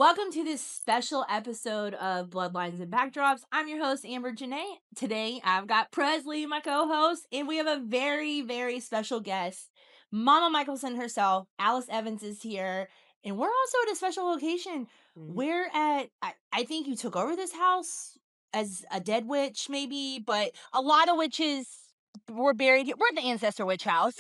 Welcome to this special episode of Bloodlines and Backdrops. I'm your host, Amber Janae. Today, I've got Presley, my co-host, and we have a very, very special guest. Mama Mikaelson herself, Alice Evans, is here, and we're also at a special location. We're at, I think you took over this house as a dead witch, maybe, but a lot of witches were buried here. We're at the Ancestor Witch House.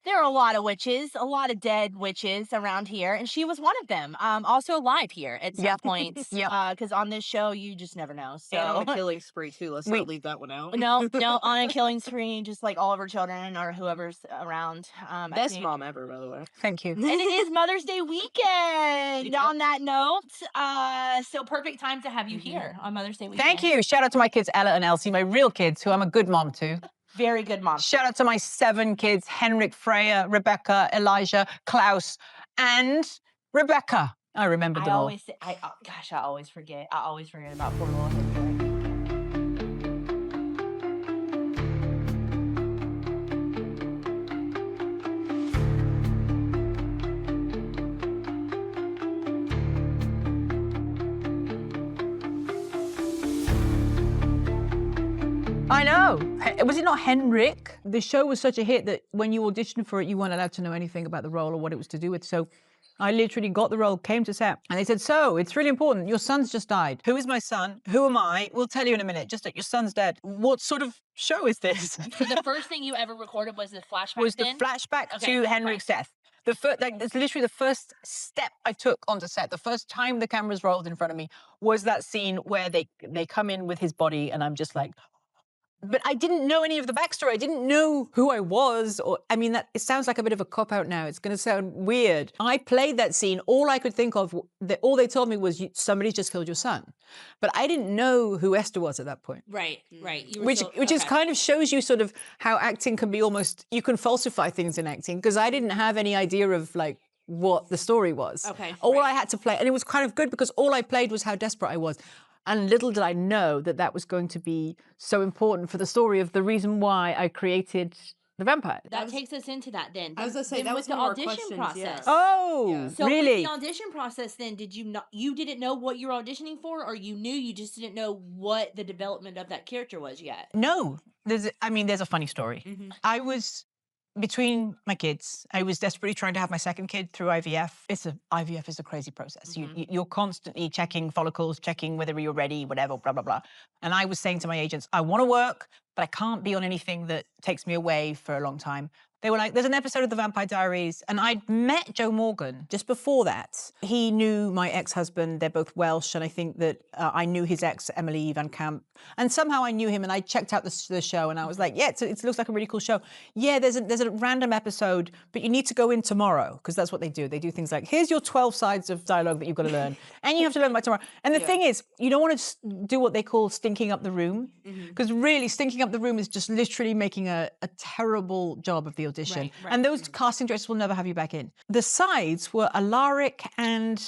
There are a lot of witches, a lot of dead witches around here, and she was one of them. Also alive here at some points. Because on this show, you just never know. So And on a killing spree too. Let's not leave that one out. no, on a killing spree, just like all of her children or whoever's around. Best mom ever, by the way. Thank you. And it is Mother's Day weekend. Yeah. On that note, so perfect time to have you here on Mother's Day weekend. Thank you. Shout out to my kids, Ella and Elsie, my real kids, who I'm a good mom to. Very good mom. Shout out to my 7 kids, Henrik, Freya, Rebecca, Elijah, Klaus, and Rebecca. I remember them all. I always forget. I always forget about poor little Henrik. I know. Was it not Henrik? The show was such a hit that when you auditioned for it, you weren't allowed to know anything about the role or what it was to do with. So I literally got the role, came to set, and they said, so, it's really important. Your son's just died. Who is my son? Who am I? We'll tell you in a minute. Just that your son's dead. What sort of show is this? So the first thing you ever recorded was the flashback was then? the flashback to Henrik's death. It's literally the first step I took onto set. The first time the cameras rolled in front of me was that scene where they come in with his body, and I'm just like, but I didn't know any of the backstory. I didn't know who I was, it sounds like a bit of a cop-out now. It's going to sound weird. I played that scene. All I could think of, all they told me was, somebody's just killed your son. But I didn't know who Esther was at that point. Right. Which is kind of shows you sort of how acting can be almost, you can falsify things in acting, because I didn't have any idea of like what the story was. Okay. All I had to play, and it was kind of good because all I played was how desperate I was. And little did I know that that was going to be so important for the story of the reason why I created the vampire. That takes us into that then. I was gonna say, Then that with was the one of our audition questions, process. yeah. Oh, Yeah. So really? with the audition process then, you didn't know what you were auditioning for, or you knew, you just didn't know what the development of that character was yet? No, there's a funny story. I was between my kids. I was desperately trying to have my second kid through IVF. IVF is a crazy process. You're constantly checking follicles, checking whether you're ready, whatever, blah, blah, blah. And I was saying to my agents, I want to work, but I can't be on anything that takes me away for a long time. They were like, there's an episode of the Vampire Diaries. And I'd met Joe Morgan just before that. He knew my ex-husband. They're both Welsh. And I think that I knew his ex, Emily Van Camp. And somehow I knew him. And I checked out the show. And I was like, yeah, it looks like a really cool show. Yeah, there's a random episode, but you need to go in tomorrow. Because that's what they do. They do things like, here's your 12 sides of dialogue that you've got to learn. And you have to learn by tomorrow. And the thing is, you don't want to do what they call stinking up the room. Because really, stinking up the room is just literally making a terrible job of the audition. Right. And those casting directors will never have you back in. The sides were Alaric and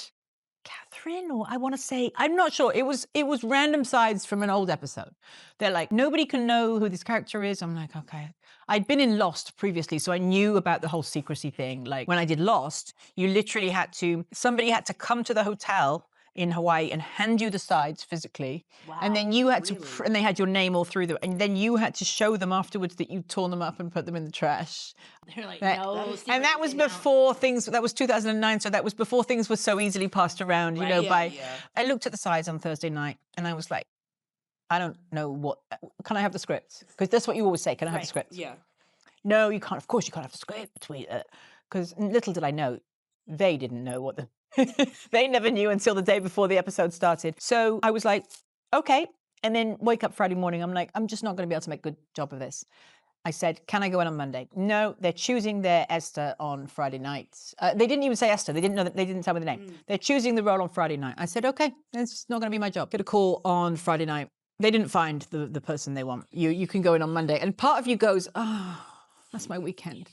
Catherine, or I want to say, I'm not sure. It was random sides from an old episode. They're like, nobody can know who this character is. I'm like, okay. I'd been in Lost previously, so I knew about the whole secrecy thing. Like when I did Lost, you literally somebody had to come to the hotel in Hawaii and hand you the sides physically. Wow. And then you had to, and they had your name all through them. And then you had to show them afterwards that you'd torn them up and put them in the trash. They're like, no. And that was before that was 2009. So that was before things were so easily passed around, I looked at the sides on Thursday night and I was like, I don't know can I have the script? Because that's what you always say, can I have the script? Yeah. No, you can't. Of course you can't have the script. Because little did I know, they didn't know what they never knew until the day before the episode started. So I was like, okay. And then wake up Friday morning. I'm like, I'm just not going to be able to make a good job of this. I said, can I go in on Monday? No, they're choosing their Esther on Friday night. They didn't even say Esther. They didn't know they didn't tell me the name. They're choosing the role on Friday night. I said, okay, it's not going to be my job. Get a call on Friday night. They didn't find the person they want. You can go in on Monday. And part of you goes, oh, that's my weekend.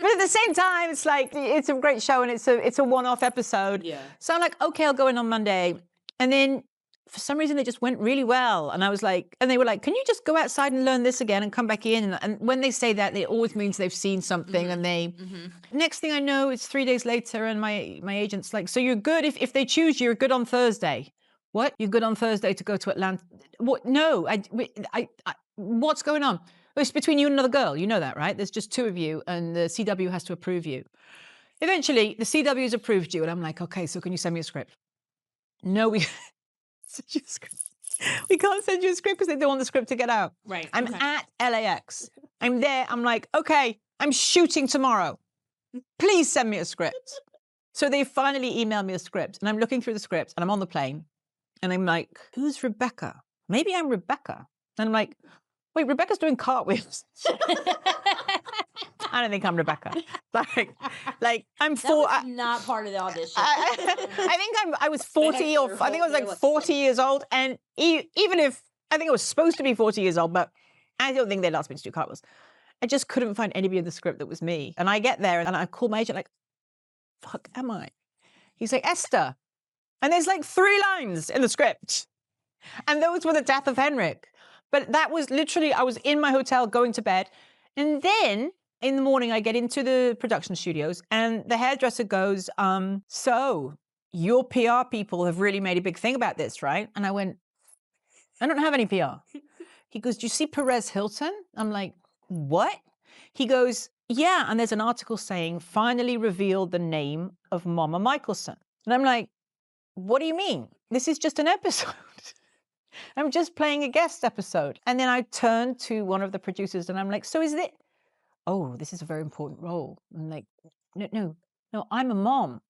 But at the same time, it's like, it's a great show and it's a one-off episode. Yeah. So I'm like, okay, I'll go in on Monday. And then for some reason, it just went really well. And I was like, and they were like, can you just go outside and learn this again and come back in? And when they say that, it always means they've seen something. And they, next thing I know, it's 3 days later. And my agent's like, so you're good. If they choose you, you're good on Thursday. What? You're good on Thursday to go to Atlanta? What? No, what's going on? Well, it's between you and another girl. You know that, right? There's just 2 of you and the CW has to approve you. Eventually, the CW's approved you. And I'm like, okay, so can you send me a script? No, we can't send you a script because they don't want the script to get out. Right. I'm at LAX. I'm there. I'm like, okay, I'm shooting tomorrow. Please send me a script. So they finally emailed me a script and I'm looking through the script and I'm on the plane and I'm like, who's Rebecca? Maybe I'm Rebecca. And I'm like, wait, Rebecca's doing cartwheels. I don't think I'm Rebecca. Like I'm four. That was not part of the audition. I think I was 40 or I think I was like 40 years old. And even if I think I was supposed to be 40 years old, but I don't think they'd asked me to do cartwheels. I just couldn't find anybody in the script that was me. And I get there and I call my agent like, fuck, am I? He's like, Esther. And there's like 3 lines in the script. And those were the death of Henrik. But that was literally, I was in my hotel going to bed. And then in the morning, I get into the production studios and the hairdresser goes, so your PR people have really made a big thing about this, right? And I went, I don't have any PR. He goes, do you see Perez Hilton? I'm like, what? He goes, yeah. And there's an article saying, finally revealed the name of Mama Mikaelson. And I'm like, what do you mean? This is just an episode. I'm just playing a guest episode. And then I turned to one of the producers and I'm like, so is it? Oh, this is a very important role. I'm like, no, I'm a mom.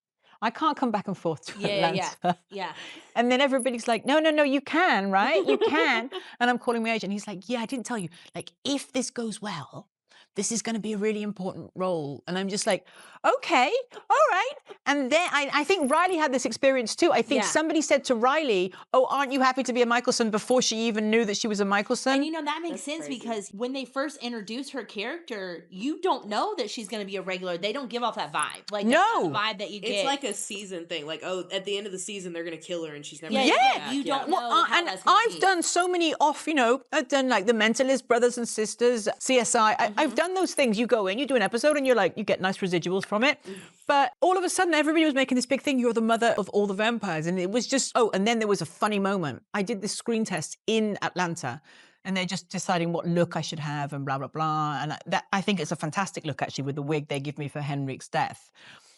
I can't come back and forth to Atlanta. Yeah. And then everybody's like, no, you can, right? You can. And I'm calling my agent. He's like, yeah, I didn't tell you. Like, if this goes well, this is going to be a really important role. And I'm just like, okay, all right. And then I think Riley had this experience too. I think somebody said to Riley, oh, aren't you happy to be a Mikaelson before she even knew that she was a Mikaelson? And you know, that makes sense because when they first introduce her character, you don't know that she's going to be a regular. They don't give off that vibe. Like, that's not the vibe that you get. It's like a season thing. Like, oh, at the end of the season, they're going to kill her and she's never going to back. You don't know how and that's gonna I've be. done so many off, I've done like the Mentalist, Brothers and Sisters, CSI. I've done those things. You go in, you do an episode and you're like, you get nice residuals from it. But all of a sudden, everybody was making this big thing. You're the mother of all the vampires. And it was just, and then there was a funny moment. I did this screen test in Atlanta and they're just deciding what look I should have and blah, blah, blah. And I think it's a fantastic look, actually, with the wig they give me for Henrik's death.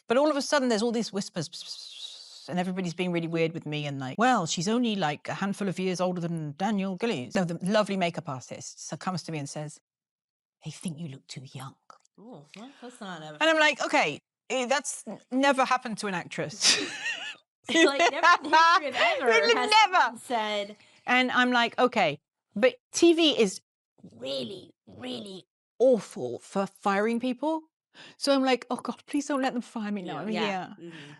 But all of a sudden, there's all these whispers and everybody's being really weird with me and like, well, she's only like a handful of years older than Daniel Gillies. So the lovely makeup artist comes to me and says, they think you look too young. Oh, well, that's not ever. And I'm like, okay, that's never happened to an actress. Like, never in the history of ever has someone said. And I'm like, okay, but TV is really, really awful for firing people. So I'm like, oh God, please don't let them fire me now.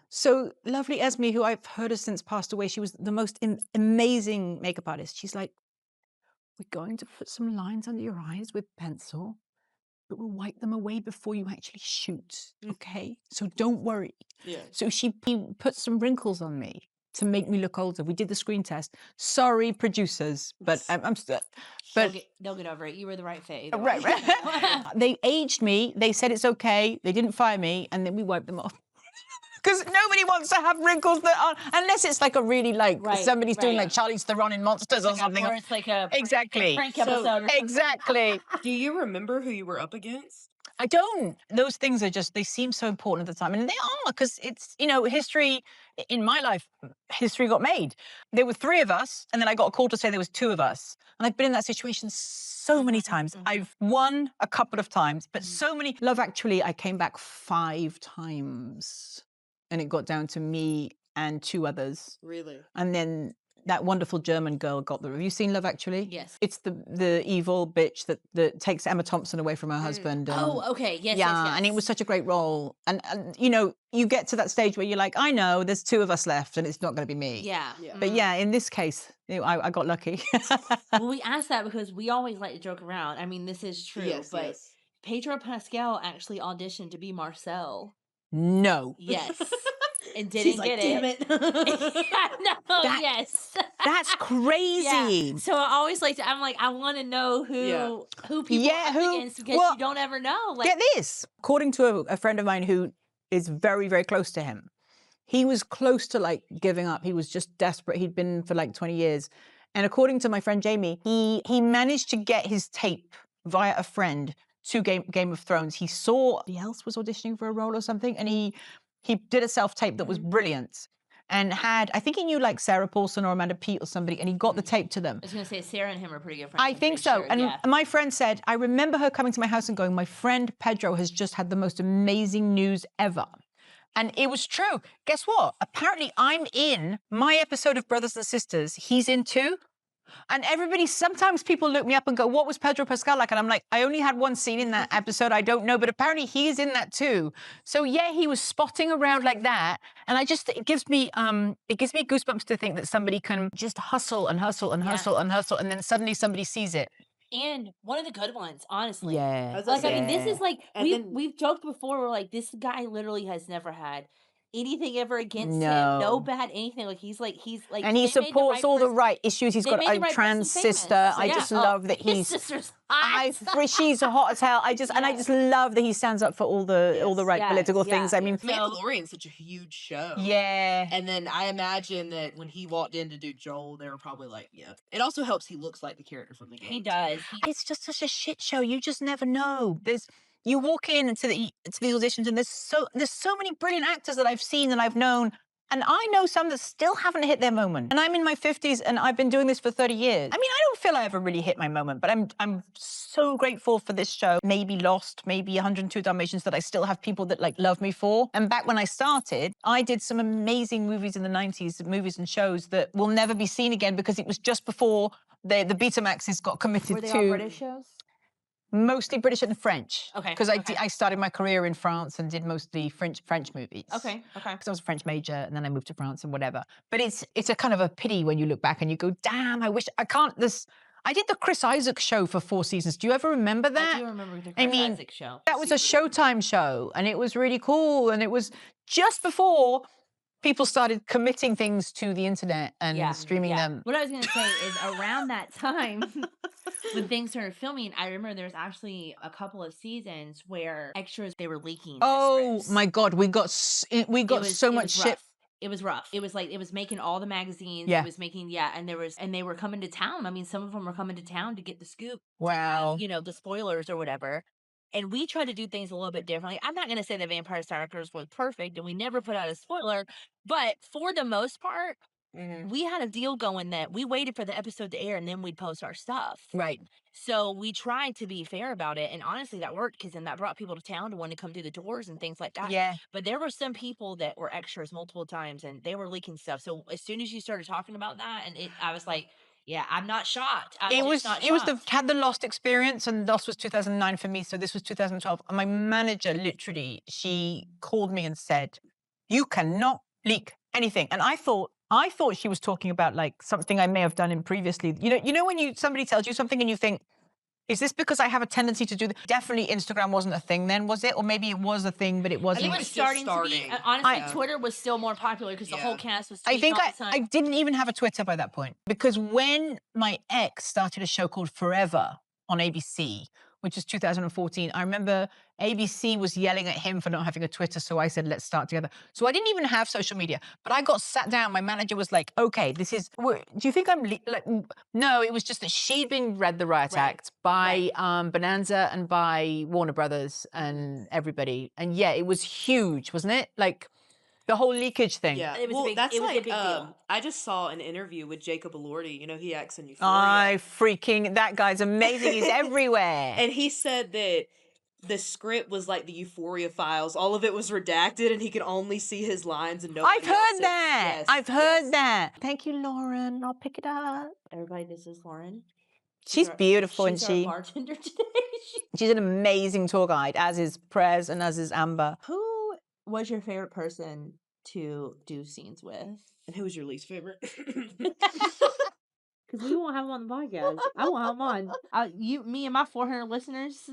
So lovely Esme, who I've heard has since passed away, she was the most amazing makeup artist. She's like, we're going to put some lines under your eyes with pencil, but we'll wipe them away before you actually shoot, okay? So don't worry. Yeah. So she put some wrinkles on me to make me look older. We did the screen test. Sorry, producers, but I'm still. But they'll get over it. You were the right fit. Right. They aged me. They said it's okay. They didn't fire me, and then we wiped them off. Because nobody wants to have wrinkles that are, unless it's like a really somebody's doing like Charlize Theron in Monsters or something. Or it's like a prank episode. Exactly. Do you remember who you were up against? I don't. Those things are just, they seem so important at the time. And they are, because it's, history, in my life, history got made. There were 3 of us, and then I got a call to say there was 2 of us. And I've been in that situation so many times. I've won a couple of times, but so many. Love Actually, I came back 5 times. And it got down to me and 2 others. Really? And then that wonderful German girl got the... Have you seen Love Actually? Yes. It's the evil bitch that takes Emma Thompson away from her husband. Oh, okay. Yes, yes. And it was such a great role. And you get to that stage where you're like, I know, there's 2 of us left and it's not going to be me. Yeah. But yeah, in this case, I got lucky. Well, we asked that because we always like to joke around. I mean, this is true, but Pedro Pascal actually auditioned to be Marcel. No. Yes. And didn't get it. Damn it. No, yes. That's crazy. Yeah. So I always I'm like, I want to know who people are up against because you don't ever know. Like, get this. According to a friend of mine who is very, very close to him, he was close to like giving up. He was just desperate. He'd been for like 20 years. And according to my friend Jamie, he managed to get his tape via a friend to Game of Thrones. He saw somebody else was auditioning for a role or something, and he did a self-tape that was brilliant. And I think he knew like Sarah Paulson or Amanda Peet or somebody, and he got the tape to them. I was going to say Sarah and him are pretty good friends. I think so. Sure. And my friend said, I remember her coming to my house and going, my friend Pedro has just had the most amazing news ever. And it was true. Guess what? Apparently I'm in my episode of Brothers and Sisters. He's in too. And sometimes people look me up and go, what was Pedro Pascal like? And I'm like, I only had one scene in that episode. I don't know. But apparently he's in that too. So yeah, he was spotting around like that. And it gives me goosebumps to think that somebody can just hustle and hustle and hustle and hustle. And then suddenly somebody sees it. And one of the good ones, honestly. Yeah. Like, I mean, this is like, we've joked before, we're like, this guy literally has never had anything ever against him. No bad anything. Like, he's like. And he supports all the right issues. He's got a trans sister. I just love that his sister's hot. She's hot as hell. And I just love that he stands up for all the right political things. I mean, Mandalorian's such a huge show. Yeah. And then I imagine that when he walked in to do Joel, they were probably like, yeah. It also helps he looks like the character from the game. He does. It's just such a shit show. You just never know. You walk into the auditions and there's so many brilliant actors that I've seen and I've known. And I know some that still haven't hit their moment. And I'm in my 50s and I've been doing this for 30 years. I mean, I don't feel I ever really hit my moment, but I'm so grateful for this show. Maybe Lost, maybe 102 Dalmatians that I still have people that like love me for. And back when I started, I did some amazing movies in the 90s, movies and shows that will never be seen again because it was just before the Betamaxes got committed to. Were they all British shows? Mostly British and French. Okay. Because I started my career in France and did mostly French movies. Okay. Because I was a French major and then I moved to France and whatever. But it's a kind of a pity when you look back and you go, damn, I wish I did the Chris Isaak show for 4 seasons. Do you ever remember that? I do remember the Chris Isaak show. That was a Showtime show and it was really cool. And it was just before people started committing things to the internet and streaming them. What I was going to say is around that time, when things started filming, I remember there was actually a couple of seasons where extras, they were leaking. Oh my God, we got so much shit. It was rough. It was like, it was making all the magazines. Yeah. It was making, and they were coming to town. I mean, some of them were coming to town to get the scoop. Wow. The spoilers or whatever. And we tried to do things a little bit differently. I'm not going to say that Vampire Diaries was perfect and we never put out a spoiler, but for the most part, we had a deal going that we waited for the episode to air and then we'd post our stuff. Right. So we tried to be fair about it. And honestly, that worked because then that brought people to town to want to come through the doors and things like that. Yeah. But there were some people that were extras multiple times and they were leaking stuff. So as soon as you started talking about that, I was like, yeah, I'm not shocked. Had the Lost experience, and Lost was 2009 for me, so this was 2012. And my manager literally, she called me and said, "You cannot leak anything." And I thought she was talking about like something I may have done in previously. You know when somebody tells you something and you think, is this because I have a tendency to do that? Definitely Instagram wasn't a thing then, was it? Or maybe it was a thing, but it wasn't. It was starting to be. Honestly, Twitter was still more popular because the whole cast was tweeting I think all the time. I didn't even have a Twitter by that point. Because when my ex started a show called Forever on ABC, which is 2014, I remember ABC was yelling at him for not having a Twitter, so I said, let's start together. So I didn't even have social media, but I got sat down. My manager was like, okay, do you think I'm no, it was just that she'd been read the Riot Act by Bonanza and by Warner Brothers and everybody. And yeah, it was huge, wasn't it? Like the whole leakage thing. Yeah, it was a big deal. I just saw an interview with Jacob Elordi. He acts in Euphoria. That guy's amazing. He's everywhere. And he said that the script was like the Euphoria files. All of it was redacted, and he could only see his lines and nobody I've heard that. Yes, I've heard that. Thank you, Lauren. I'll pick it up. Everybody, this is Lauren. She's beautiful, she's and our bartender today. She's an amazing tour guide, as is Prez and as is Amber. Who was your favorite person to do scenes with? And who was your least favorite? Because we won't have him on the podcast. I won't have him on. Me and my 400 listeners.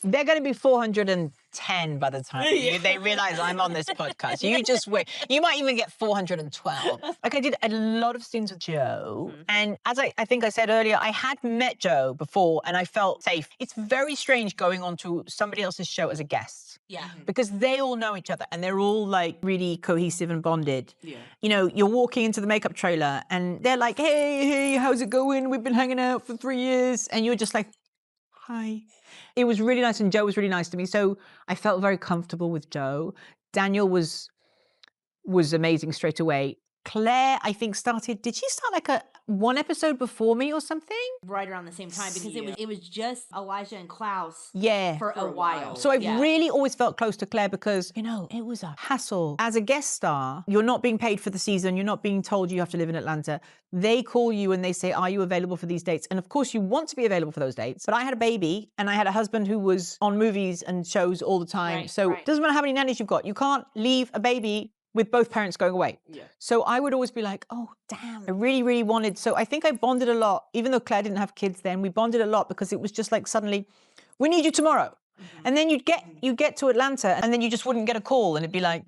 They're going to be 400 and 10 by the time they realize I'm on this podcast. You just wait. You might even get 412. Like I did a lot of scenes with Joe. And as I think I said earlier, I had met Joe before and I felt safe. It's very strange going on to somebody else's show as a guest. Yeah. Because they all know each other and they're all like really cohesive and bonded. Yeah. You know, you're walking into the makeup trailer and they're like, hey, how's it going? We've been hanging out for 3 years. And you're just like, hi. It was really nice and Joe was really nice to me. So I felt very comfortable with Joe. Daniel was amazing straight away. Claire, I think did she start like one episode before me or something? Right around the same time because it was just Elijah and Klaus for a while. So I've really always felt close to Claire because, you know, it was a hassle. As a guest star, you're not being paid for the season. You're not being told you have to live in Atlanta. They call you and they say, are you available for these dates? And of course you want to be available for those dates. But I had a baby and I had a husband who was on movies and shows all the time. So it doesn't matter how many nannies you've got. You can't leave a baby with both parents going away. Yeah. So I would always be like, oh, damn. I really, really wanted. So I think I bonded a lot, even though Claire didn't have kids then, we bonded a lot because it was just like suddenly, we need you tomorrow. And then you'd get to Atlanta and then you just wouldn't get a call and it'd be like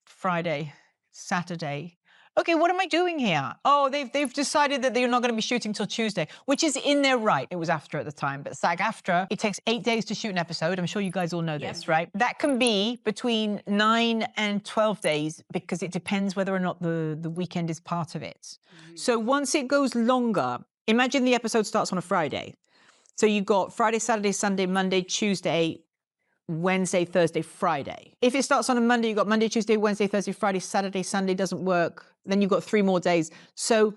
Friday, Saturday. Okay, what am I doing here? Oh, they've decided that they're not going to be shooting till Tuesday, which is in their right. It was AFTRA at the time, but SAG-AFTRA, it takes 8 days to shoot an episode. I'm sure you guys all know this, right? That can be between 9 and 12 days because it depends whether or not the weekend is part of it. So once it goes longer, imagine the episode starts on a Friday. So you've got Friday, Saturday, Sunday, Monday, Tuesday, Wednesday, Thursday, Friday. If it starts on a Monday, you've got Monday, Tuesday, Wednesday, Thursday, Friday, Saturday, Sunday doesn't work. Then you've got 3 more days. So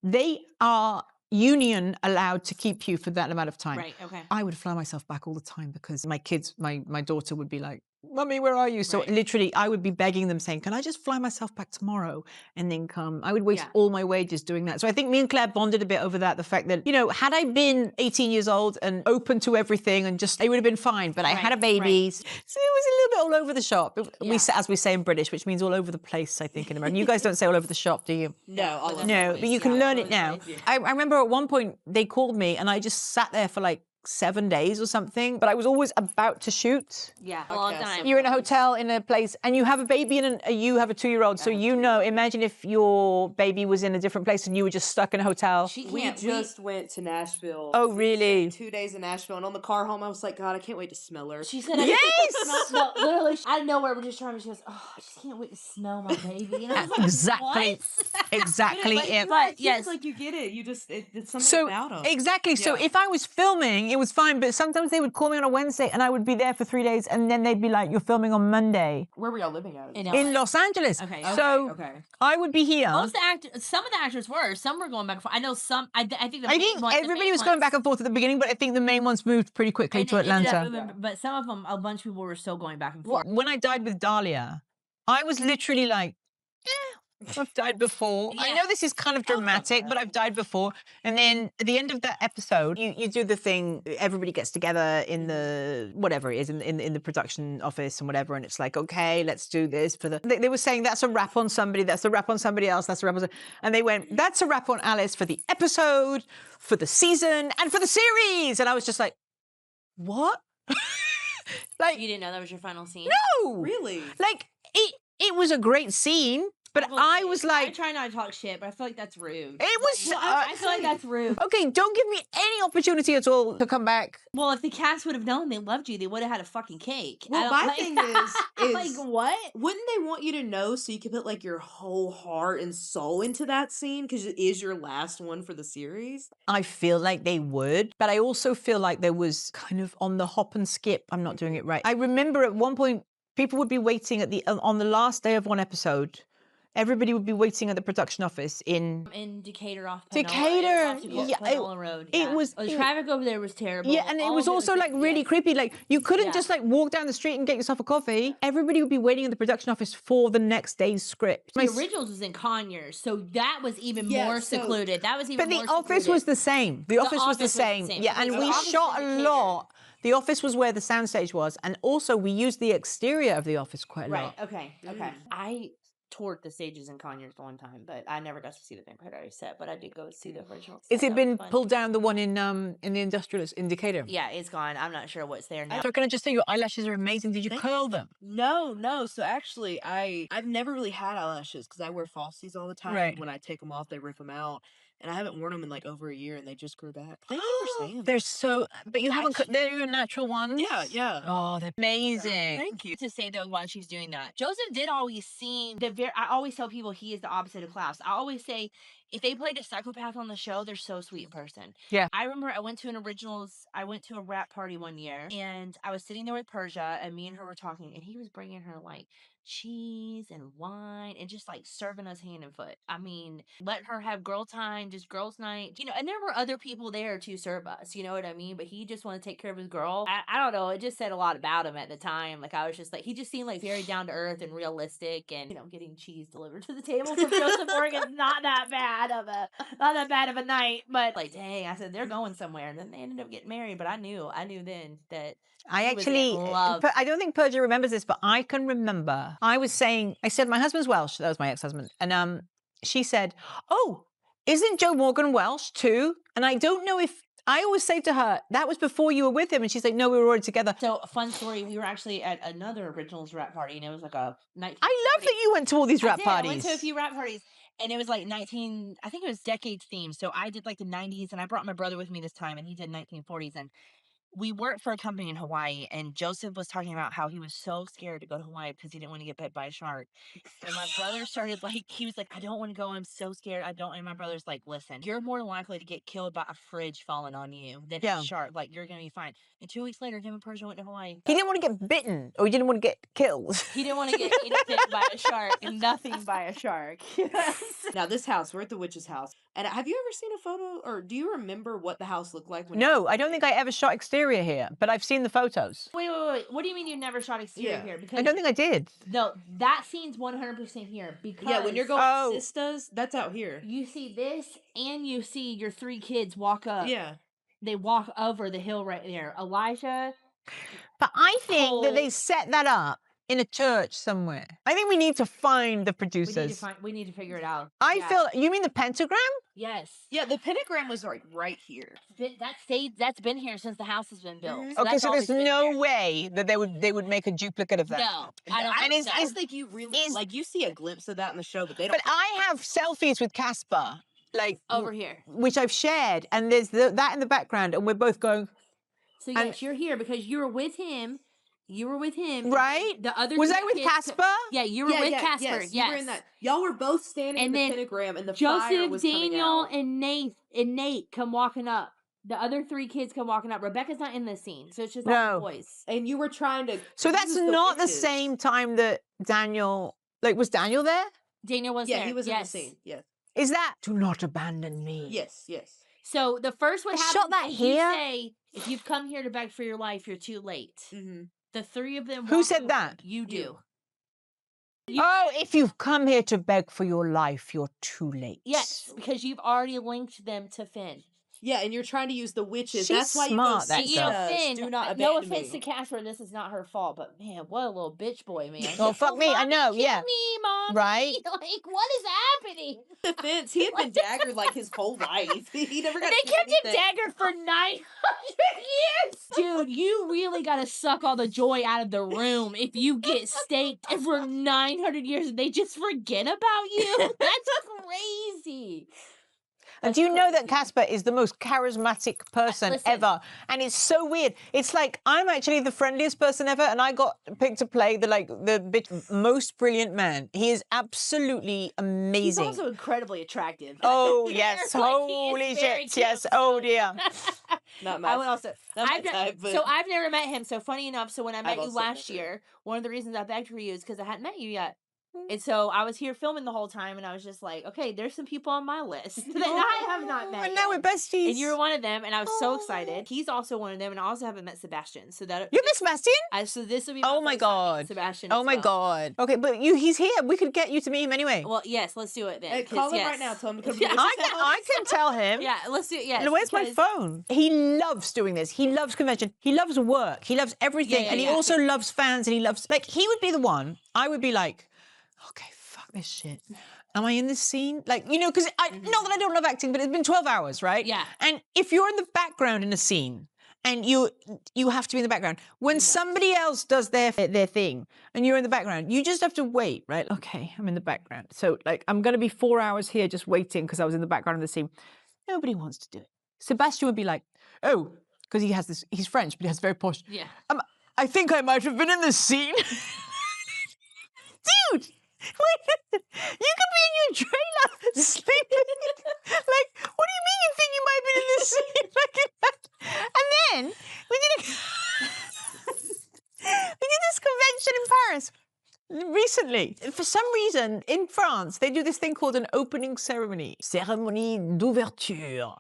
they are union allowed to keep you for that amount of time. Right, okay. I would fly myself back all the time because my kids, my daughter would be like, Mummy, where are you? So literally I would be begging them saying, can I just fly myself back tomorrow and then come? I would waste all my wages doing that. So I think me and Claire bonded a bit over that. The fact that, you know, had I been 18 years old and open to everything and just, it would have been fine. But I had a baby. So it was a little bit all over the shop. As we say in British, which means all over the place, I think, in America. You guys don't say all over the shop, do you? No, all over the place. But you can learn it now. I remember at one point they called me and I just sat there for like 7 days or something, but I was always about to shoot. Yeah, a long time. You're in a hotel in a place and you have a baby and you have a 2-year-old. So you know, imagine if your baby was in a different place and you were just stuck in a hotel. We just went to Nashville. Oh, really? 2 days in Nashville. And on the car home, I was like, God, I can't wait to smell her. She said, yes! No, literally, out of nowhere, we're just trying. She goes, oh, I just can't wait to smell my baby. And I was like, exactly. What? Exactly. But yes, like you get it. You just, it's something about them. Exactly. Yeah. So if I was filming, it was fine. But sometimes they would call me on a Wednesday and I would be there for 3 days. And then they'd be like, you're filming on Monday. Where were y'all living at? In Los Angeles. Okay. So I would be here. Most actors, some of the actors were. Some were going back and forth. I know some. I think everybody was going back and forth at the beginning, but I think the main ones moved pretty quickly to Atlanta. But some of them, a bunch of people were still going back and forth. When I died with Dahlia, I was literally like, I've died before. I know this is kind of dramatic, but I've died before. And then at the end of that episode, you do the thing, everybody gets together in the, whatever it is, in the production office and whatever. And it's like, okay, let's do this for the, they were saying that's a wrap on somebody, that's a wrap on somebody else, that's a wrap on somebody. And they went, that's a wrap on Alice for the episode, for the season, and for the series. And I was just like, what? Like, you didn't know that was your final scene? No! Really? Like, it was a great scene. But I was like... I try not to talk shit, but I feel like that's rude. It was... I feel like that's rude. Okay, don't give me any opportunity at all to come back. Well, if the cast would have known they loved you, they would have had a fucking cake. Well, my thing is... like, what? Wouldn't they want you to know so you could put, like, your whole heart and soul into that scene? Because it is your last one for the series? I feel like they would. But I also feel like there was kind of on the hop and skip. I'm not doing it right. I remember at one point, people would be waiting on the last day of one episode... Everybody would be waiting at the production office in Decatur off Decatur. Panola Road. Yeah. It was the traffic over there was terrible. Yeah, and it was also like really creepy. Like you couldn't just like walk down the street and get yourself a coffee. Everybody would be waiting at the production office for the next day's script. The originals was in Conyers, so that was even more secluded. That was even more secluded. But the office was the same. The office was the same. Yeah, and we shot a lot. The office was where the soundstage was, and also we used the exterior of the office quite a lot. Right. Okay. toured the stages in Conyers one time, but I never got to see the Vampire Diaries set, but I did go see the original set. Has it been pulled down, the one in the Industrialist in Decatur? Yeah, it's gone. I'm not sure what's there now. So can I just say your eyelashes are amazing? Did you curl them? No. So actually, I've never really had eyelashes because I wear falsies all the time. Right. When I take them off, they rip them out. And I haven't worn them in like over a year, and they just grew back. They understand. They're so, but you haven't cut, they're your natural ones? Yeah. Oh, they're amazing. Thank you. To say though, while she's doing that, Joseph did always seem I always tell people he is the opposite of Klaus. I always say if they played a psychopath on the show, they're so sweet in person. Yeah. I remember I went to a rap party one year, and I was sitting there with Persia, and me and her were talking, and he was bringing her like cheese and wine and just like serving us hand and foot. I mean, letting her have girl time, just girls' night, and there were other people there to serve us, you know what I mean? But he just wanted to take care of his girl. I don't know, it just said a lot about him at the time. Like, I was just like, he just seemed like very down to earth and realistic, and getting cheese delivered to the table from Joseph Morgan's not that bad of a night. But like, dang, I said they're going somewhere, and then they ended up getting married. But I knew then that I don't think Persia remembers this, but I can remember. I said, my husband's Welsh. That was my ex-husband. And she said, oh, isn't Joe Morgan Welsh too? And I don't know if, I always say to her, that was before you were with him. And she's like, no, we were already together. So, a fun story, we were actually at another Originals rap party, and it was like a 1940s. I love that you went to all these rap parties. I went to a few rap parties, and it was like I think it was decades themed. So I did like the 90s, and I brought my brother with me this time, and he did 1940s. And we worked for a company in Hawaii, and Joseph was talking about how he was so scared to go to Hawaii because he didn't want to get bit by a shark. And my brother started he was like, I don't want to go. I'm so scared. I don't. And my brother's like, listen, you're more likely to get killed by a fridge falling on you than a shark. Like, you're going to be fine. And 2 weeks later, him and Persia went to Hawaii. He didn't want to get bitten, or he didn't want to get killed. He didn't want to get bit by a shark, and nothing by a shark. Now, this house, we're at the witch's house. And have you ever seen a photo, or do you remember what the house looked like? No, I don't think I ever shot exterior here, but I've seen the photos. Wait. What do you mean you never shot exterior here? Because I don't think I did. No, that scene's 100% here. Because when you're going Sistas, that's out here. You see this, and you see your 3 kids walk up. Yeah. They walk over the hill right there. Elijah. But I think that they set that up in a church somewhere. I think we need to find the producers. We need to figure it out. I feel, you mean the pentagram? Yes. Yeah, the pentagram was right here. That's been here since the house has been built. Mm-hmm. Okay, so there's no way that they would make a duplicate of that. No, I don't think you really you see a glimpse of that in the show, but they don't. But I have selfies with Casper, like over here, which I've shared, and there's that in the background, and we're both going. So yes, you're here because you were with him. You were with him, right? The other was I with Casper? Yeah, you were with Casper. Yes, you were in that. Y'all were both standing in the pentagram, and the Joseph, fire was Daniel, coming out. and Nate come walking up. The other 3 kids come walking up. Rebecca's not in this scene, so it's just the boys. And you were trying to. So that's not the same time that Daniel. Like, was Daniel there? Daniel was there. Yeah, he was in the scene. Yes. Is that do not abandon me? Yes. So the first one happened. Shot that here. You say, if you've come here to beg for your life, you're too late. Mm-hmm. The 3 of them. Who said that? You do. If you've come here to beg for your life, you're too late. Yes, because you've already linked them to Finn. Yeah, and you're trying to use the witches. She's That's why smart, you go, Finn, do not abandon no offense me. to Casper, this is not her fault, but man, what a little bitch boy, man. Oh, fuck me, I know, yeah. Me, Mom. Right? Like, what is happening? Defense, he had been daggered like his whole life. He never got. They kept him daggered for 900 years. Dude, you really gotta suck all the joy out of the room if you get staked for 900 years and they just forget about you. That's crazy. And do you know that Casper is the most charismatic person ever? And it's so weird. It's like, I'm actually the friendliest person ever, and I got picked to play the most brilliant man. He is absolutely amazing. He's also incredibly attractive. Oh, yes. Holy shit. Yes. Oh, dear. Not my type. So I've never met him. So funny enough, so when I met you last year, one of the reasons I begged for you is because I hadn't met you yet. And so I was here filming the whole time, and I was just like, okay, there's some people on my list that I have not met. And now we're besties. And you were one of them, and I was so excited. He's also one of them, and I also haven't met Sebastian. So that you met Sebastian? So this will be. Oh my god, Sebastian. Oh my god. Okay, but he's here. We could get you to meet him anyway. Well, yes, let's do it then. Hey, call him right now. Tell him to come. I can tell him. Yeah, let's do it. Yes. Where's my phone? He loves doing this. He loves convention. He loves work. He loves everything, and he also loves fans. And he loves he would be the one. I would be like, okay. this shit. Am I in this scene? Like, you know, because not that I don't love acting, but it's been 12 hours, right? Yeah. And if you're in the background in a scene and you have to be in the background, when somebody else does their thing and you're in the background, you just have to wait, right? Okay, I'm in the background. So like, I'm going to be 4 hours here just waiting because I was in the background of the scene. Nobody wants to do it. Sebastian would be like, oh, because he's French, but he has very posh. Yeah. I think I might have been in this scene. Dude, wait, you could be in your trailer sleeping. Like, what do you mean you think you might have been in this scene? And then we did this convention in Paris recently. For some reason, in France, they do this thing called an opening ceremony. Cérémonie d'ouverture.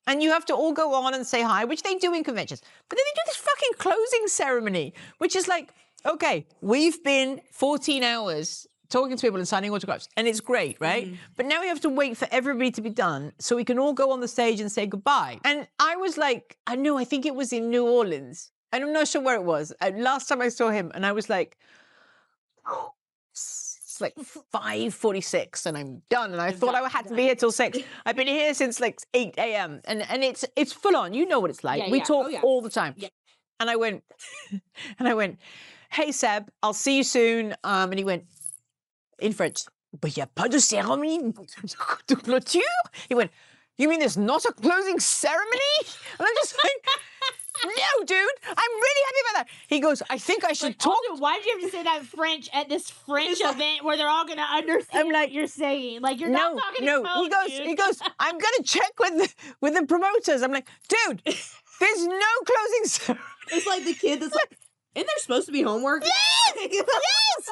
And you have to all go on and say hi, which they do in conventions. But then they do this fucking closing ceremony, which is like, okay, we've been 14 hours talking to people and signing autographs, and it's great, right? But now we have to wait for everybody to be done so we can all go on the stage and say goodbye. And I was like, I think it was in New Orleans. And I'm not sure where it was. Last time I saw him, and I was like, it's like 5:46 and I'm done. And I thought I had to be here till 6. I've been here since like 8 a.m. And it's full on. You know what it's like. We talk all the time. Yeah. And I went, hey, Seb, I'll see you soon. And he went, in French, but il n'y a pas de cérémonie de clôture? He went, you mean there's not a closing ceremony? And I'm just like, no, dude, I'm really happy about that. He goes, I think I should talk. Also, why did you have to say that in French at this French event where they're all going to understand what you're saying? Like, you're not talking in code, He goes, I'm going to check with the promoters. I'm like, dude, there's no closing ceremony. It's like the kid that's like, isn't there supposed to be homework? Yes! Yes!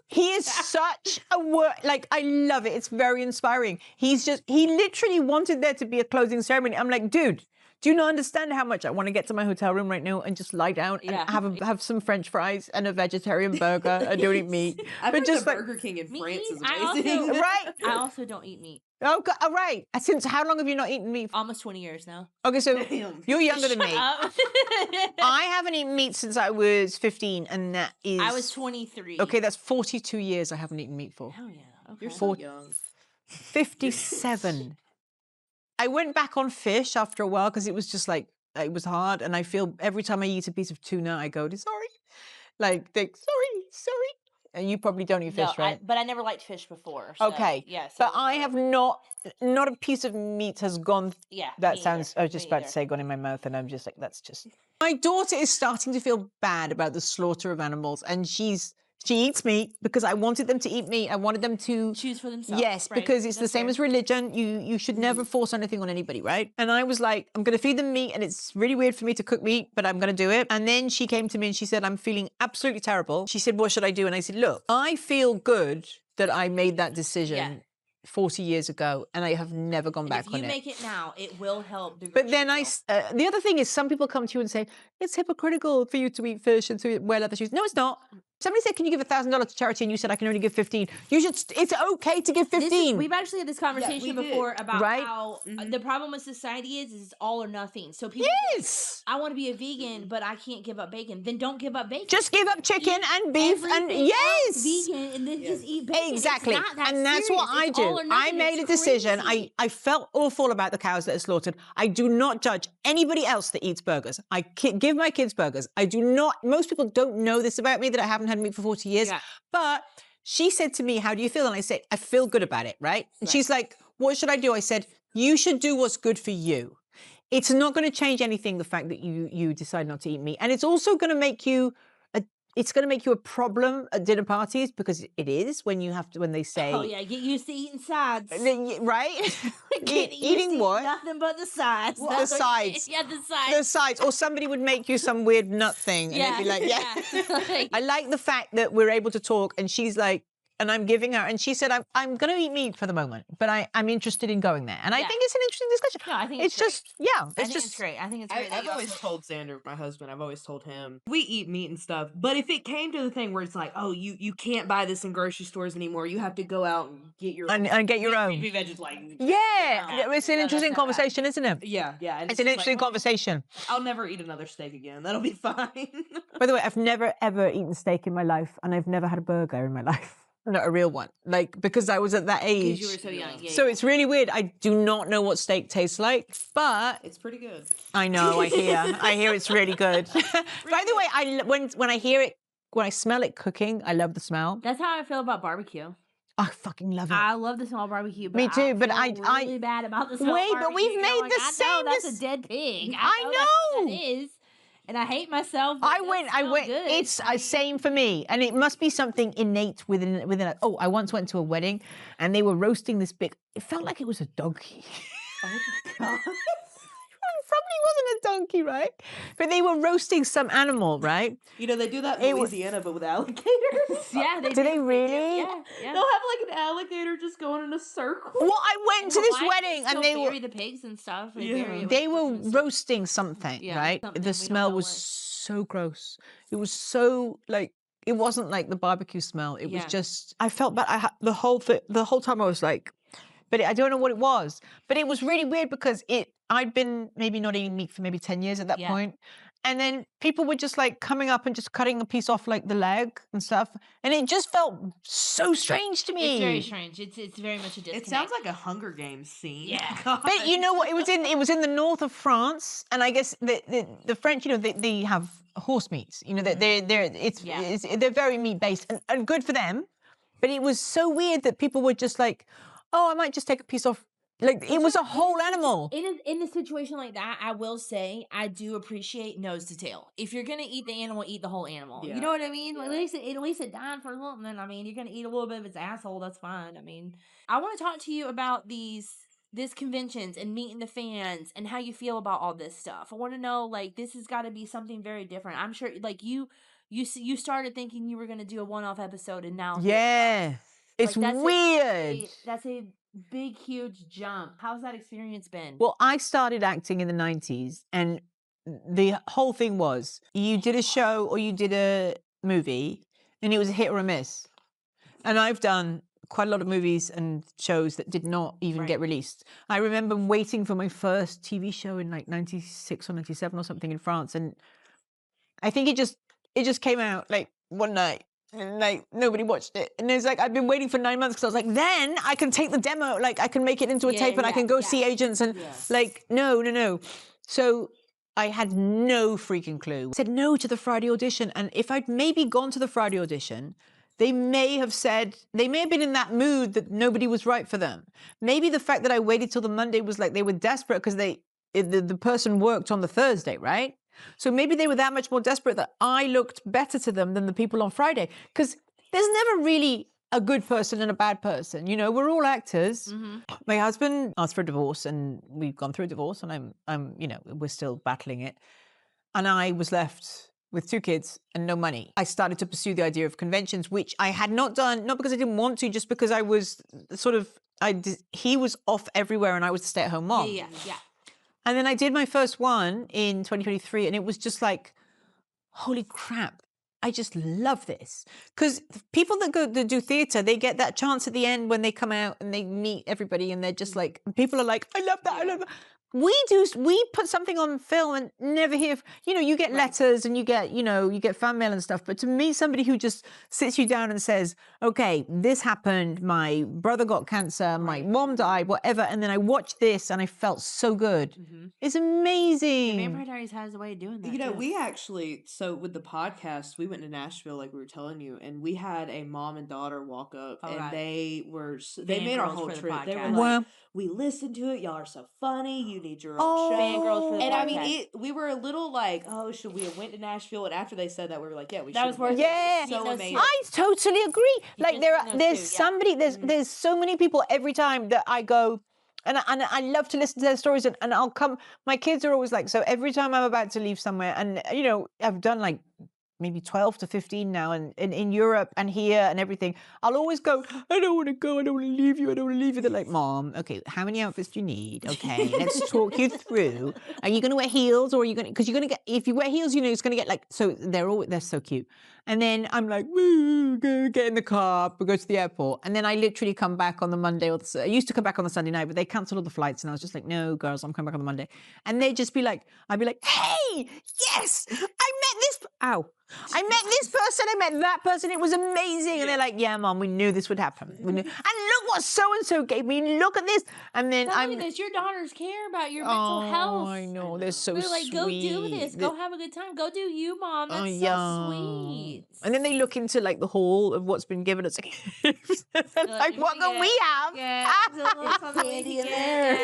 He is such a like, I love it. It's very inspiring. He literally wanted there to be a closing ceremony. I'm like, dude, do you not understand how much I want to get to my hotel room right now and just lie down and have some French fries and a vegetarian burger and don't eat meat? But just Burger King in France is amazing. Right? I also don't eat meat. Oh, God, all right. Since how long have you not eaten meat? Almost 20 years now. Okay, so you're younger than me. I haven't eaten meat since I was 15, and that is... I was 23. Okay, that's 42 years I haven't eaten meat for. Hell yeah. Okay. You're so young. 57. I went back on fish after a while because it was just like, it was hard, and I feel every time I eat a piece of tuna, I go, sorry. Like, sorry. And you probably don't eat fish, right? But I never liked fish before. So, okay. Yes. But I have not a piece of meat has gone. Yeah. That sounds, I was just about to say gone in my mouth, and I'm just like, that's just. My daughter is starting to feel bad about the slaughter of animals, and she eats meat because I wanted them to eat meat. I wanted them to choose for themselves. Yes, right? Because it's the same as religion. You should never force anything on anybody, right? And I was like, I'm going to feed them meat, and it's really weird for me to cook meat, but I'm going to do it. And then she came to me and she said, I'm feeling absolutely terrible. She said, what should I do? And I said, look, I feel good that I made that decision 40 years ago, and I have never gone back on it. If you make it now, it will help. But then the other thing is, some people come to you and say, it's hypocritical for you to eat fish and to wear leather shoes. No, it's not. Somebody said, can you give $1,000 to charity? And you said, I can only give 15. It's okay to give 15. We've actually had this conversation before about how the problem with society is it's all or nothing. So people say, I want to be a vegan, but I can't give up bacon. Then don't give up bacon. Just give up chicken and beef and vegan, and then just eat bacon. Exactly. And that's what I do. I made a decision. I felt awful about the cows that are slaughtered. I do not judge anybody else that eats burgers. I give my kids burgers. I do not, most people don't know this about me, that I haven't had meat for 40 years. Yeah. But she said to me, how do you feel? And I said, I feel good about it, right? And she's like, what should I do? I said, you should do what's good for you. It's not going to change anything, the fact that you decide not to eat meat. And it's also going to make you a problem at dinner parties, because it is when they say, oh yeah, get used to eating sides, right? Eating what? Nothing but the sides. What, the sides? Yeah, the sides. The sides. Or somebody would make you some weird nut thing, and it'd be like, yeah. I like the fact that we're able to talk, and she's like, and I'm giving her, and she said, I'm going to eat meat for the moment, but I'm interested in going there. And I think it's an interesting discussion. No, I think it's just, it's great. I think it's great. I've always told Xander, my husband, I've always told him, we eat meat and stuff, but if it came to the thing where it's like, oh, you can't buy this in grocery stores anymore, you have to go out and get your own. And get your own. It's an interesting conversation, isn't it? Yeah. It's an interesting conversation. I'll never eat another steak again. That'll be fine. By the way, I've never, ever eaten steak in my life, and I've never had a burger in my life. not a real one. Like, because I was at that age. Because you were so young. Yeah, So it's really weird. I do not know what steak tastes like, but It's pretty good. I know. I hear it's really good. By the way, when I hear it, when I smell it cooking, I love the smell. That's how I feel about barbecue. I fucking love it. I love the smell of barbecue. But Me too, but I I feel really bad about the smell wait, of but barbecue. we've made the I same know that's mis- a dead pig. I That's what know. that is. And I hate myself. I went. Good. It's same for me, and it must be something innate within. Oh, I once went to a wedding, and they were roasting this big. It felt like it was a donkey. Oh my god. It probably wasn't a donkey, right? But they were roasting some animal, right? You know, they do that in Louisiana, but with alligators. Yeah, they Do they really? Yeah, yeah. They'll have like an alligator just going in a circle. Well, I went to this Hawaii, wedding, and they bury were the pigs and stuff. they were roasting something, Yeah, right? something, we The don't smell know was what. so gross. It was so like it wasn't like the barbecue smell. It was just I felt bad. The whole time I was like, but I don't know what it was. But it was really weird because I'd been maybe not eating meat for maybe 10 years at that point. And then people were just like coming up and just cutting a piece off like the leg and stuff. And it just felt so strange to me. It's very strange. It's very much a disconnect. It sounds like a Hunger Games scene. Yeah. But you know what? It was in the north of France, and I guess the French, you know, they have horse meats. You know, they're very meat based and good for them. But it was so weird that people were just like, oh, I might just take a piece off. Like it was a whole animal. In a situation like that, I will say I do appreciate nose to tail. If you're gonna eat the animal, eat the whole animal. Yeah. You know what I mean? At least it died for a little. Then I mean, you're gonna eat a little bit of its asshole. That's fine. I mean, I want to talk to you about these conventions and meeting the fans and how you feel about all this stuff. I want to know, like, this has got to be something very different. I'm sure, like you started thinking you were gonna do a one-off episode, and now It's that's weird. That's a big, huge jump. How's that experience been? Well, I started acting in the 90s, and the whole thing was you did a show or you did a movie, and it was a hit or a miss. And I've done quite a lot of movies and shows that did not even get released. I remember waiting for my first TV show in like 96 or 97 or something in France, and I think it just came out like one night. And like nobody watched it, and it's like I've been waiting for 9 months because I was like, then I can take the demo, like I can make it into a tape, and I can go see agents, and like no. So I had no freaking clue. I said no to the Friday audition, and if I'd maybe gone to the Friday audition, they may have been in that mood that nobody was right for them. Maybe the fact that I waited till the Monday was like they were desperate because the person worked on the Thursday, right? So maybe they were that much more desperate that I looked better to them than the people on Friday. Because there's never really a good person and a bad person. You know, we're all actors. Mm-hmm. My husband asked for a divorce, and we've gone through a divorce, and I'm, you know, we're still battling it. And I was left with 2 kids and no money. I started to pursue the idea of conventions, which I had not done, not because I didn't want to, just because I was he was off everywhere and I was the stay-at-home mom. Yeah. And then I did my first one in 2023, and it was just like, holy crap, I just love this. Because people that do theatre, they get that chance at the end when they come out and they meet everybody, and they're just like, people are like, I love that, I love that. We put something on film and never hear, you know, you get letters and you get fan mail and stuff. But to meet somebody who just sits you down and says, okay, this happened, my brother got cancer, my mom died, whatever. And then I watched this and I felt so good. Mm-hmm. It's amazing. Vampire Diaries has a way of doing that. You know, we actually, so with the podcast, we went to Nashville, like we were telling you, and we had a mom and daughter walk up, and they made our whole trip. They were like, we listened to it, y'all are so funny, you need your own show. Fangirls for the and podcast. I mean, we were a little like, oh, should we have went to Nashville? And after they said that, we were like, yeah, we should. That was worth it. So amazing. I totally agree. Like there's so many people every time that I go, and I love to listen to their stories, and I'll come. My kids are always like, so every time I'm about to leave somewhere, and you know, I've done like maybe 12 to 15 now, and in Europe and here and everything, I'll always go, I don't want to go, I don't want to leave you, I don't want to leave you. They're like, Mom, okay, how many outfits do you need? Okay, let's talk you through. Are you going to wear heels, or are you going to, because you're going to get, if you wear heels, you know, it's going to get like, so they're so cute. And then I'm like, woo, go get in the car, we go to the airport. And then I literally come back on the Monday, I used to come back on the Sunday night, but they canceled all the flights. And I was just like, no, girls, I'm coming back on the Monday. And they'd just be like, I'd be like, hey, yes, I I met this person, I met that person, it was amazing. And they're like, yeah, Mom, we knew this would happen. We knew. And look what so-and-so gave me, look at this. And then Not only this, your daughters care about your mental health. I know, they're so They're like, sweet. go do this, go have a good time, go do you, Mom. That's so sweet. And then they look into like the haul of what's been given us. Like, what can we have? Yeah, candy in there.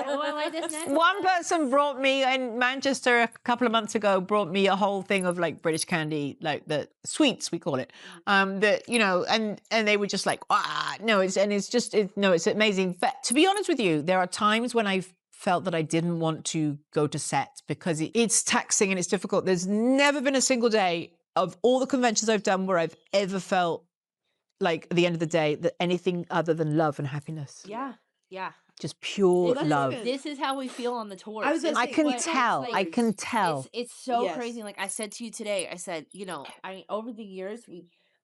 Oh, I like this. One person brought me in Manchester a couple of months ago, brought me a whole thing of like British candy, like the sweets, we call it. That, you know, and they were just like, it's amazing. But to be honest with you, there are times when I've felt that I didn't want to go to set because it's taxing and it's difficult. There's never been a single day of all the conventions I've done where I've ever felt like at the end of the day that anything other than love and happiness. Yeah. Just pure love. This is how we feel on the tour. I can tell. It's so crazy. Like I said to you today, I said, you know, over the years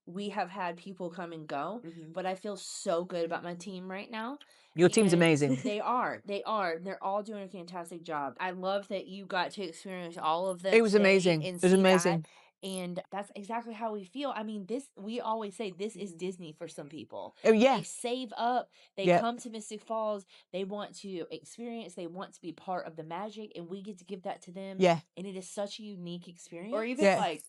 we have had people come and go, but I feel so good about my team right now. Your team's amazing. They are. They're all doing a fantastic job. I love that you got to experience all of them. It was amazing. It was amazing. And that's exactly how we feel. I mean, we always say this is Disney for some people. Oh, yeah. They save up. They come to Mystic Falls. They want to experience. They want to be part of the magic. And we get to give that to them. Yeah. And it is such a unique experience. Or even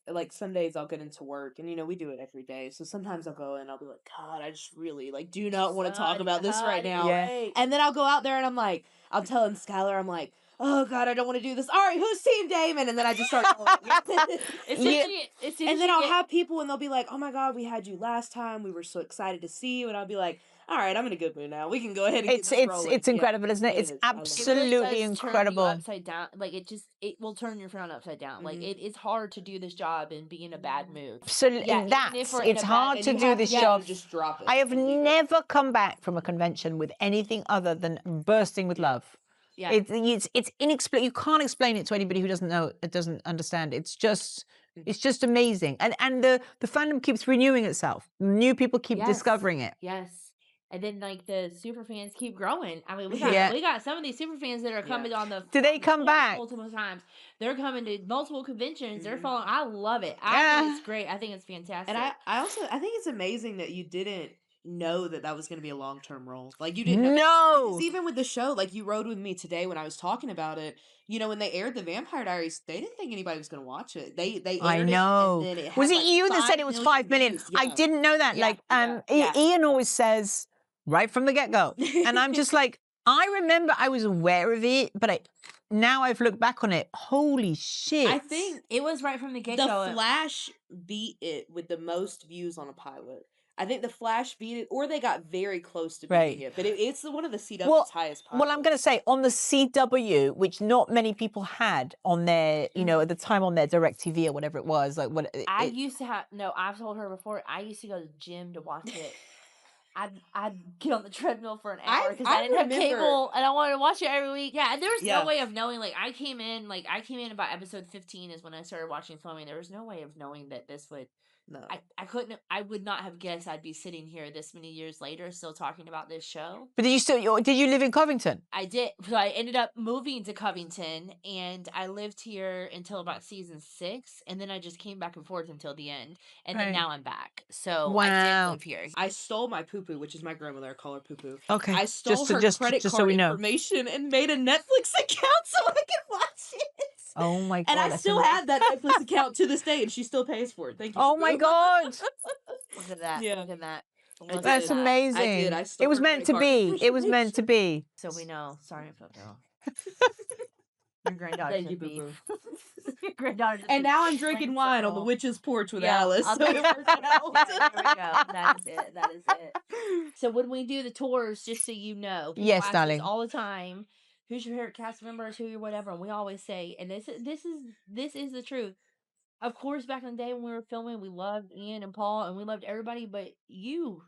like some days I'll get into work and, you know, we do it every day. So sometimes I'll go and I'll be like, God, I just really do not want to talk about this right now. Yeah. And then I'll go out there and I'm telling Skylar, I'm like, oh God, I don't want to do this. All right, who's Team Damon? And then I just start going. And then I'll have people and they'll be like, oh my God, we had you last time. We were so excited to see you. And I'll be like, all right, I'm in a good mood now. We can go ahead and get this rolling. It's incredible, isn't it? It's absolutely incredible. Turn you upside down. Like it will turn your frown upside down. Like it's hard to do this job and be in a bad mood. Absolutely, it's hard to do this job. Just drop it. I have never come back from a convention with anything other than bursting with love. Yeah. It's inexplicable. You can't explain it to anybody who doesn't know, doesn't understand. It's just amazing. And the fandom keeps renewing itself. New people keep discovering it. Yes. And then like the super fans keep growing. I mean, we got some of these super fans that are coming on the Do they come back multiple times? They're coming to multiple conventions. They're following. I love it. I think it's great. I think it's fantastic. And I think it's amazing that you didn't know that was going to be a long-term role. Like you didn't know. No. Even with the show, like you rode with me today when I was talking about it, you know, when they aired the Vampire Diaries, they didn't think anybody was going to watch it. They aired I know. It, and then it was had, it you that said it was 5 million? Yeah. I didn't know that. Ian always says right from the get-go. And I'm just like, I remember I was aware of it, but now I've looked back on it. Holy shit. I think it was right from the get-go. The Flash beat it with the most views on a pilot. I think the Flash beat it, or they got very close to beating it. But it's one of the CW's highest pilots. Well, I'm going to say, on the CW, which not many people had on their, you know, at the time on their DirecTV or whatever it was. Like used to have, I've told her before, I used to go to the gym to watch it. I'd get on the treadmill for an hour because I didn't have cable and I wanted to watch it every week. Yeah, and there was no way of knowing. Like I came in about episode 15 is when I started watching filming. There was no way of knowing that this would. No, I would not have guessed I'd be sitting here this many years later still talking about this show. But did you live in Covington? I did. So I ended up moving to Covington and I lived here until about season 6 and then I just came back and forth until the end. And then now I'm back. So I did live here. I stole my poo-poo, which is my grandmother. I call her poo-poo. Okay. I stole her credit card information and made a Netflix account so I could watch it. Oh my God. And I still have that Netflix account to this day and she still pays for it. Thank you. Oh my God. Look at that. Yeah. Look at that. That's amazing. I did. I stole it was meant to be. It was meant to be. So we know. Sorry, Foto. Your granddaughter. Thank you, boo-boo. Your granddaughter. And now I'm drinking wine on the witch's porch with Alice. So there we go. That is it. That is it. So when we do the tours, just so you know, yes, darling, all the time. Who's your favorite cast members? Who you're whatever, and we always say, and this is the truth. Of course, back in the day when we were filming, we loved Ian and Paul, and we loved everybody, but you,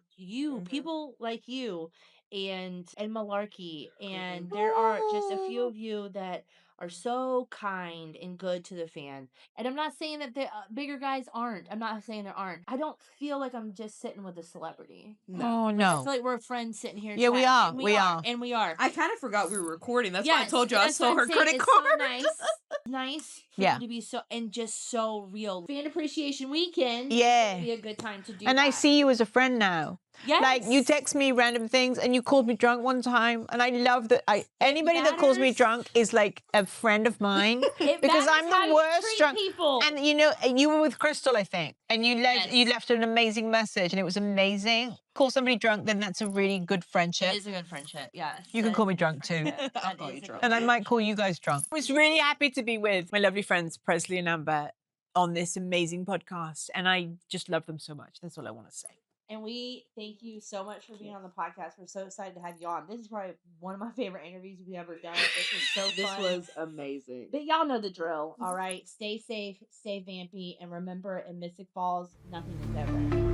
people like you, and Malarkey, and there are just a few of you that are so kind and good to the fan. And I'm not saying that the bigger guys aren't. I'm not saying there aren't. I don't feel like I'm just sitting with a celebrity. No. Oh, no. I feel like we're friends sitting here. Yeah, we are. We are. And we are. I kind of forgot we were recording. That's why I told you I stole her credit card. It's so nice. nice for you to be just so real. Fan Appreciation Weekend. Yeah. It'd be a good time to do and that. I see you as a friend now. Yes. Like, you text me random things, and you called me drunk one time, and I love that. Anybody that calls me drunk is like a friend of mine. Because I'm the worst drunk. People. And you were with Crystal, I think, and you left an amazing message, and it was amazing. Call somebody drunk, then that's a really good friendship. It is a good friendship, yes. You can call me drunk too. I'll call you drunk. And I might call you guys drunk. I was really happy to be with my lovely friends Presley and Amber on this amazing podcast, and I just love them so much. That's all I want to say. And we thank you so much for being on the podcast. We're so excited to have you on. This is probably one of my favorite interviews we've ever done. This was so fun. This was amazing. But y'all know the drill, all right? Stay safe, stay vampy, and remember, in Mystic Falls, nothing is ever.